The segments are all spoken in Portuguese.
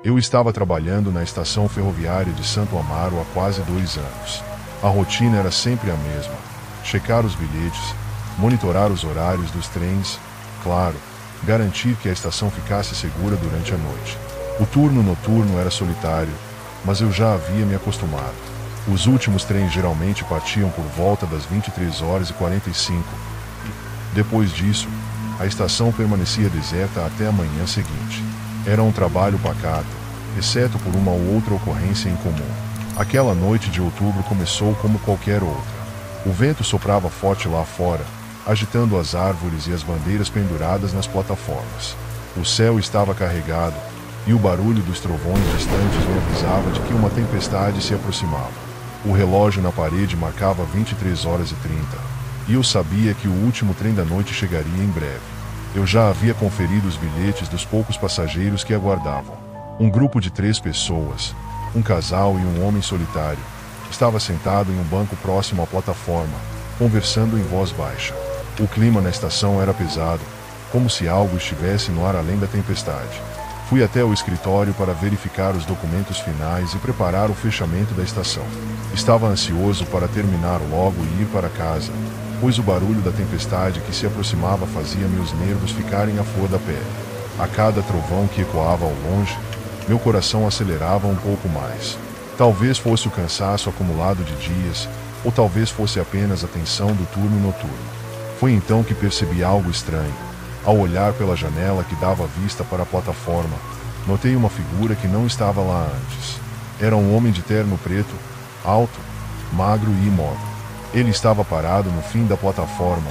Eu estava trabalhando na estação ferroviária de Santo Amaro há quase 2 anos. A rotina era sempre a mesma: checar os bilhetes, monitorar os horários dos trens, claro, garantir que a estação ficasse segura durante a noite. O turno noturno era solitário, mas eu já havia me acostumado. Os últimos trens geralmente partiam por volta das 23h45. Depois disso, a estação permanecia deserta até a manhã seguinte. Era um trabalho pacato, exceto por uma ou outra ocorrência incomum. Aquela noite de outubro começou como qualquer outra. O vento soprava forte lá fora, agitando as árvores e as bandeiras penduradas nas plataformas. O céu estava carregado, e o barulho dos trovões distantes me avisava de que uma tempestade se aproximava. O relógio na parede marcava 23h30, e eu sabia que o último trem da noite chegaria em breve. Eu já havia conferido os bilhetes dos poucos passageiros que aguardavam. Um grupo de 3 pessoas, um casal e um homem solitário, estava sentado em um banco próximo à plataforma, conversando em voz baixa. O clima na estação era pesado, como se algo estivesse no ar além da tempestade. Fui até o escritório para verificar os documentos finais e preparar o fechamento da estação. Estava ansioso para terminar logo e ir para casa, pois o barulho da tempestade que se aproximava fazia meus nervos ficarem à flor da pele. A cada trovão que ecoava ao longe, meu coração acelerava um pouco mais. Talvez fosse o cansaço acumulado de dias, ou talvez fosse apenas a tensão do turno noturno. Foi então que percebi algo estranho. Ao olhar pela janela que dava vista para a plataforma, notei uma figura que não estava lá antes. Era um homem de terno preto, alto, magro e imóvel. Ele estava parado no fim da plataforma,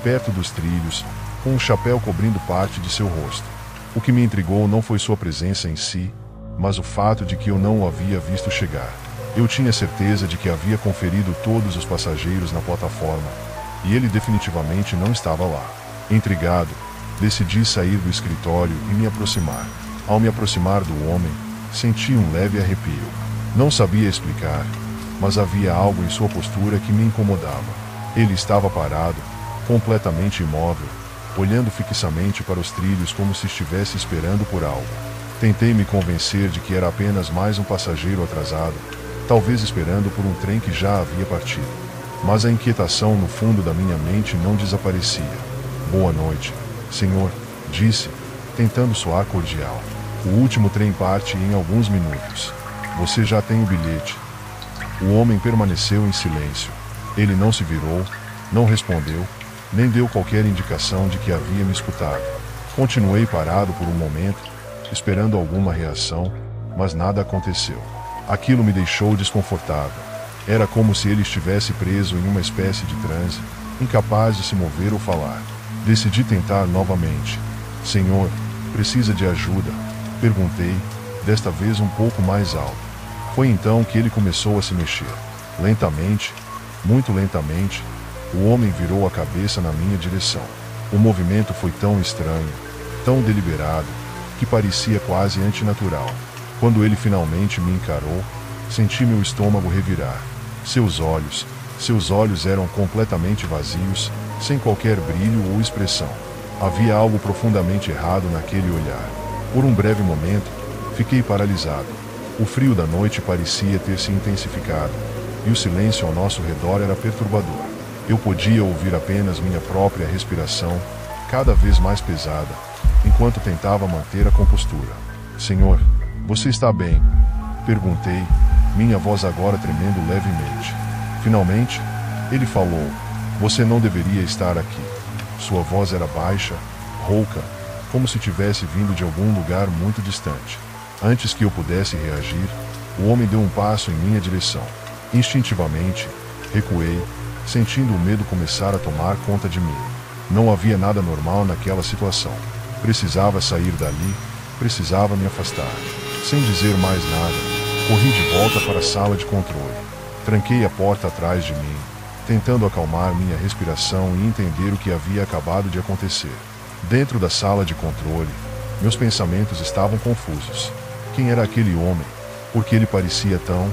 perto dos trilhos, com um chapéu cobrindo parte de seu rosto. O que me intrigou não foi sua presença em si, mas o fato de que eu não o havia visto chegar. Eu tinha certeza de que havia conferido todos os passageiros na plataforma, e ele definitivamente não estava lá. Intrigado, decidi sair do escritório e me aproximar. Ao me aproximar do homem, senti um leve arrepio. Não sabia explicar, mas havia algo em sua postura que me incomodava. Ele estava parado, completamente imóvel, olhando fixamente para os trilhos como se estivesse esperando por algo. Tentei me convencer de que era apenas mais um passageiro atrasado, talvez esperando por um trem que já havia partido. Mas a inquietação no fundo da minha mente não desaparecia. "Boa noite, senhor", disse, tentando soar cordial. "O último trem parte em alguns minutos. Você já tem o bilhete." O homem permaneceu em silêncio. Ele não se virou, não respondeu, nem deu qualquer indicação de que havia me escutado. Continuei parado por um momento, esperando alguma reação, mas nada aconteceu. Aquilo me deixou desconfortável. Era como se ele estivesse preso em uma espécie de transe, incapaz de se mover ou falar. Decidi tentar novamente. "Senhor, precisa de ajuda?" perguntei, desta vez um pouco mais alto. Foi então que ele começou a se mexer. Lentamente, muito lentamente, o homem virou a cabeça na minha direção. O movimento foi tão estranho, tão deliberado, que parecia quase antinatural. Quando ele finalmente me encarou, senti meu estômago revirar. Seus olhos eram completamente vazios, sem qualquer brilho ou expressão. Havia algo profundamente errado naquele olhar. Por um breve momento, fiquei paralisado. O frio da noite parecia ter se intensificado, e o silêncio ao nosso redor era perturbador. Eu podia ouvir apenas minha própria respiração, cada vez mais pesada, enquanto tentava manter a compostura. "Senhor, você está bem?" perguntei, minha voz agora tremendo levemente. Finalmente, ele falou: "Você não deveria estar aqui." Sua voz era baixa, rouca, como se tivesse vindo de algum lugar muito distante. Antes que eu pudesse reagir, o homem deu um passo em minha direção. Instintivamente, recuei, sentindo o medo começar a tomar conta de mim. Não havia nada normal naquela situação. Precisava sair dali, precisava me afastar. Sem dizer mais nada, corri de volta para a sala de controle. Tranquei a porta atrás de mim, tentando acalmar minha respiração e entender o que havia acabado de acontecer. Dentro da sala de controle, meus pensamentos estavam confusos. Quem era aquele homem? Por que ele parecia tão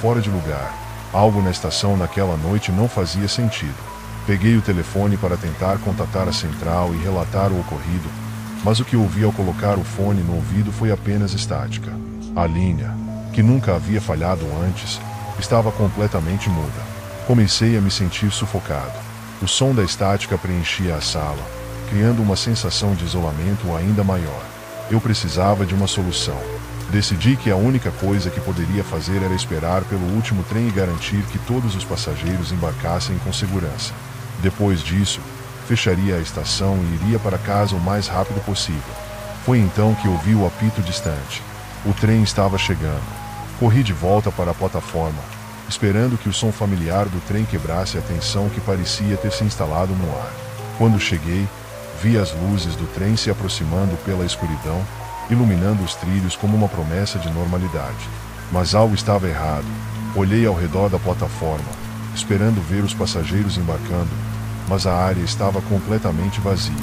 fora de lugar? Algo na estação naquela noite não fazia sentido. Peguei o telefone para tentar contatar a central e relatar o ocorrido, mas o que ouvi ao colocar o fone no ouvido foi apenas estática. A linha, que nunca havia falhado antes, estava completamente muda. Comecei a me sentir sufocado. O som da estática preenchia a sala, criando uma sensação de isolamento ainda maior. Eu precisava de uma solução. Decidi que a única coisa que poderia fazer era esperar pelo último trem e garantir que todos os passageiros embarcassem com segurança. Depois disso, fecharia a estação e iria para casa o mais rápido possível. Foi então que ouvi o apito distante. O trem estava chegando. Corri de volta para a plataforma, esperando que o som familiar do trem quebrasse a tensão que parecia ter se instalado no ar. Quando cheguei, vi as luzes do trem se aproximando pela escuridão, iluminando os trilhos como uma promessa de normalidade. Mas algo estava errado. Olhei ao redor da plataforma, esperando ver os passageiros embarcando, mas a área estava completamente vazia.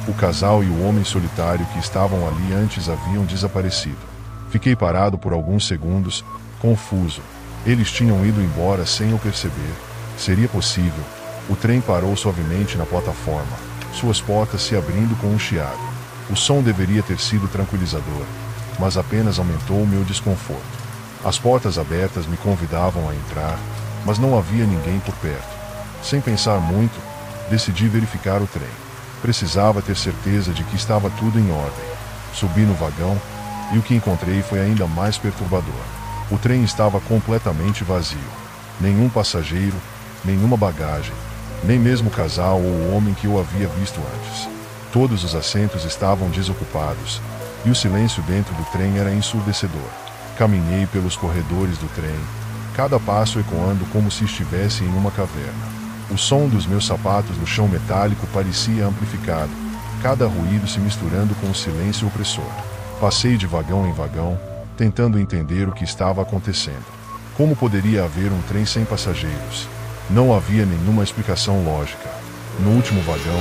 O casal e o homem solitário que estavam ali antes haviam desaparecido. Fiquei parado por alguns segundos, confuso. Eles tinham ido embora sem eu perceber. Seria possível? O trem parou suavemente na plataforma, suas portas se abrindo com um chiado. O som deveria ter sido tranquilizador, mas apenas aumentou o meu desconforto. As portas abertas me convidavam a entrar, mas não havia ninguém por perto. Sem pensar muito, decidi verificar o trem. Precisava ter certeza de que estava tudo em ordem. Subi no vagão, e o que encontrei foi ainda mais perturbador. O trem estava completamente vazio. Nenhum passageiro, nenhuma bagagem, nem mesmo o casal ou o homem que eu havia visto antes. Todos os assentos estavam desocupados, e o silêncio dentro do trem era ensurdecedor. Caminhei pelos corredores do trem, cada passo ecoando como se estivesse em uma caverna. O som dos meus sapatos no chão metálico parecia amplificado, cada ruído se misturando com o silêncio opressor. Passei de vagão em vagão, tentando entender o que estava acontecendo. Como poderia haver um trem sem passageiros? Não havia nenhuma explicação lógica. No último vagão,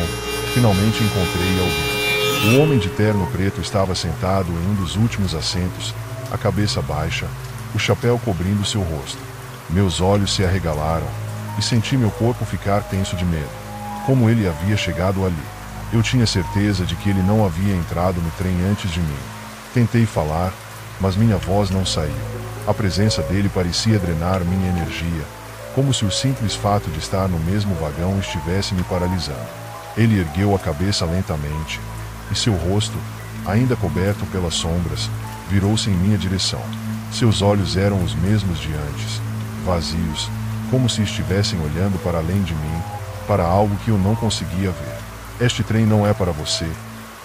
finalmente encontrei alguém. O homem de terno preto estava sentado em um dos últimos assentos, a cabeça baixa, o chapéu cobrindo seu rosto. Meus olhos se arregalaram, e senti meu corpo ficar tenso de medo. Como ele havia chegado ali? Eu tinha certeza de que ele não havia entrado no trem antes de mim. Tentei falar, mas minha voz não saiu. A presença dele parecia drenar minha energia, como se o simples fato de estar no mesmo vagão estivesse me paralisando. Ele ergueu a cabeça lentamente, e seu rosto, ainda coberto pelas sombras, virou-se em minha direção. Seus olhos eram os mesmos de antes, vazios, como se estivessem olhando para além de mim, para algo que eu não conseguia ver. Este trem não é para você,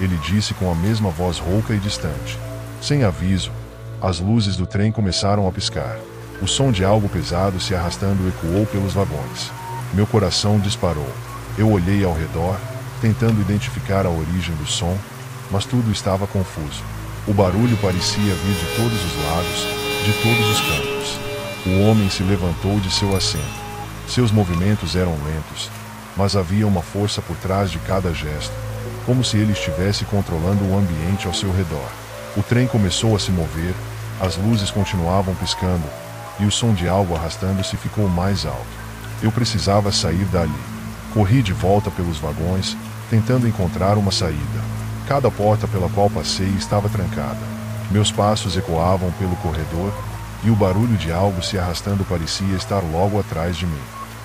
ele disse com a mesma voz rouca e distante. Sem aviso, as luzes do trem começaram a piscar. O som de algo pesado se arrastando ecoou pelos vagões. Meu coração disparou. Eu olhei ao redor, tentando identificar a origem do som, mas tudo estava confuso. O barulho parecia vir de todos os lados, de todos os cantos. O homem se levantou de seu assento. Seus movimentos eram lentos, mas havia uma força por trás de cada gesto, como se ele estivesse controlando o ambiente ao seu redor. O trem começou a se mover, as luzes continuavam piscando, e o som de algo arrastando-se ficou mais alto. Eu precisava sair dali. Corri de volta pelos vagões, tentando encontrar uma saída. Cada porta pela qual passei estava trancada. Meus passos ecoavam pelo corredor, e o barulho de algo se arrastando parecia estar logo atrás de mim.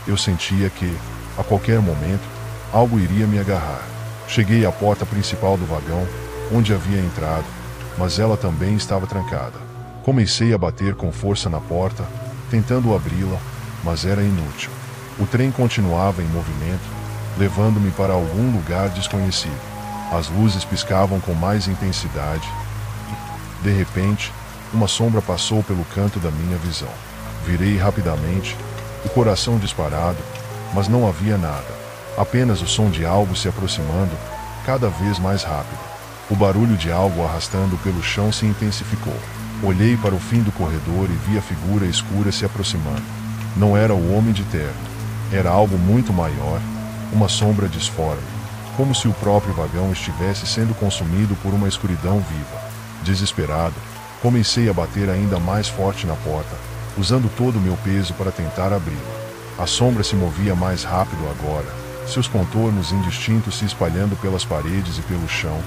Eu sentia que, a qualquer momento, algo iria me agarrar. Cheguei à porta principal do vagão, onde havia entrado, mas ela também estava trancada. Comecei a bater com força na porta, tentando abri-la, mas era inútil. O trem continuava em movimento, levando-me para algum lugar desconhecido. As luzes piscavam com mais intensidade e, de repente, uma sombra passou pelo canto da minha visão. Virei rapidamente, o coração disparado, mas não havia nada. Apenas o som de algo se aproximando, cada vez mais rápido. O barulho de algo arrastando pelo chão se intensificou. Olhei para o fim do corredor e vi a figura escura se aproximando. Não era o homem de terno. Era algo muito maior, uma sombra disforme, como se o próprio vagão estivesse sendo consumido por uma escuridão viva. Desesperado, comecei a bater ainda mais forte na porta, usando todo o meu peso para tentar abri-la. A sombra se movia mais rápido agora, seus contornos indistintos se espalhando pelas paredes e pelo chão,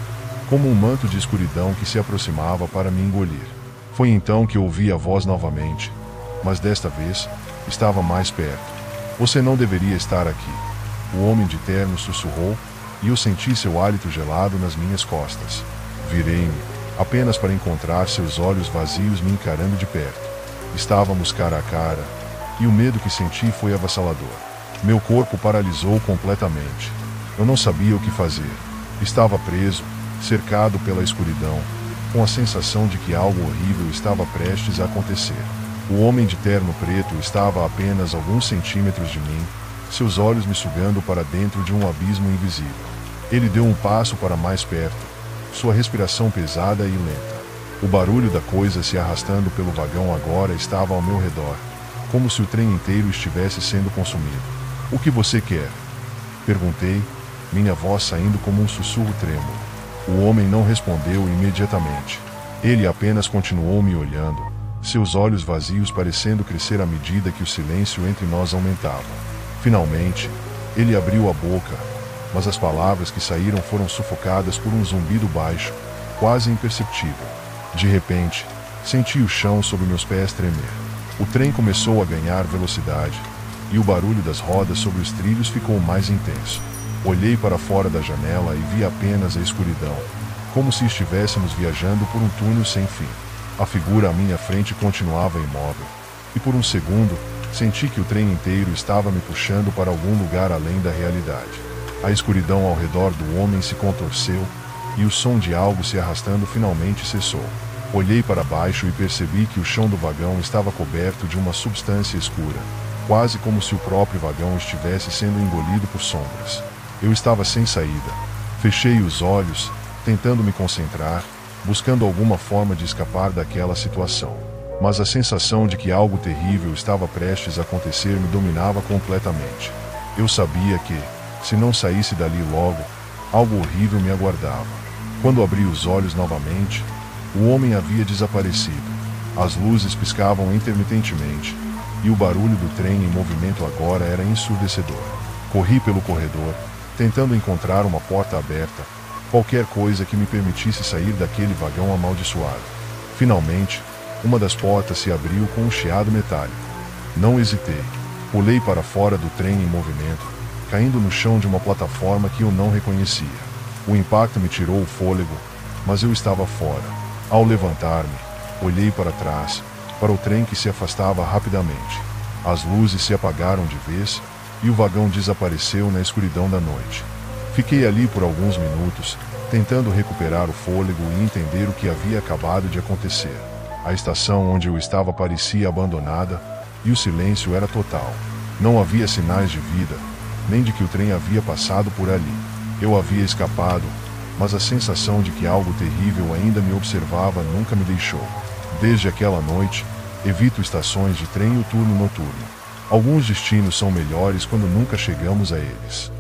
como um manto de escuridão que se aproximava para me engolir. Foi então que ouvi a voz novamente, mas desta vez estava mais perto. Você não deveria estar aqui. O homem de terno sussurrou, e eu senti seu hálito gelado nas minhas costas. Virei-me, apenas para encontrar seus olhos vazios me encarando de perto. Estávamos cara a cara, e o medo que senti foi avassalador. Meu corpo paralisou completamente. Eu não sabia o que fazer. Estava preso, cercado pela escuridão, com a sensação de que algo horrível estava prestes a acontecer. O homem de terno preto estava a apenas alguns centímetros de mim, seus olhos me sugando para dentro de um abismo invisível. Ele deu um passo para mais perto, sua respiração pesada e lenta. O barulho da coisa se arrastando pelo vagão agora estava ao meu redor, como se o trem inteiro estivesse sendo consumido. O que você quer? Perguntei, minha voz saindo como um sussurro trêmulo. O homem não respondeu imediatamente. Ele apenas continuou me olhando, seus olhos vazios parecendo crescer à medida que o silêncio entre nós aumentava. Finalmente, ele abriu a boca, mas as palavras que saíram foram sufocadas por um zumbido baixo, quase imperceptível. De repente, senti o chão sob meus pés tremer. O trem começou a ganhar velocidade, e o barulho das rodas sobre os trilhos ficou mais intenso. Olhei para fora da janela e vi apenas a escuridão, como se estivéssemos viajando por um túnel sem fim. A figura à minha frente continuava imóvel, e por um segundo, senti que o trem inteiro estava me puxando para algum lugar além da realidade. A escuridão ao redor do homem se contorceu, e o som de algo se arrastando finalmente cessou. Olhei para baixo e percebi que o chão do vagão estava coberto de uma substância escura, quase como se o próprio vagão estivesse sendo engolido por sombras. Eu estava sem saída. Fechei os olhos, tentando me concentrar, buscando alguma forma de escapar daquela situação. Mas a sensação de que algo terrível estava prestes a acontecer me dominava completamente. Eu sabia que, se não saísse dali logo, algo horrível me aguardava. Quando abri os olhos novamente, o homem havia desaparecido. As luzes piscavam intermitentemente, e o barulho do trem em movimento agora era ensurdecedor. Corri pelo corredor, tentando encontrar uma porta aberta, qualquer coisa que me permitisse sair daquele vagão amaldiçoado. Finalmente, uma das portas se abriu com um chiado metálico. Não hesitei. Pulei para fora do trem em movimento, caindo no chão de uma plataforma que eu não reconhecia. O impacto me tirou o fôlego, mas eu estava fora. Ao levantar-me, olhei para trás, para o trem que se afastava rapidamente. As luzes se apagaram de vez, e o vagão desapareceu na escuridão da noite. Fiquei ali por alguns minutos, tentando recuperar o fôlego e entender o que havia acabado de acontecer. A estação onde eu estava parecia abandonada, e o silêncio era total. Não havia sinais de vida, nem de que o trem havia passado por ali. Eu havia escapado, mas a sensação de que algo terrível ainda me observava nunca me deixou. Desde aquela noite, evito estações de trem e o turno noturno. Alguns destinos são melhores quando nunca chegamos a eles.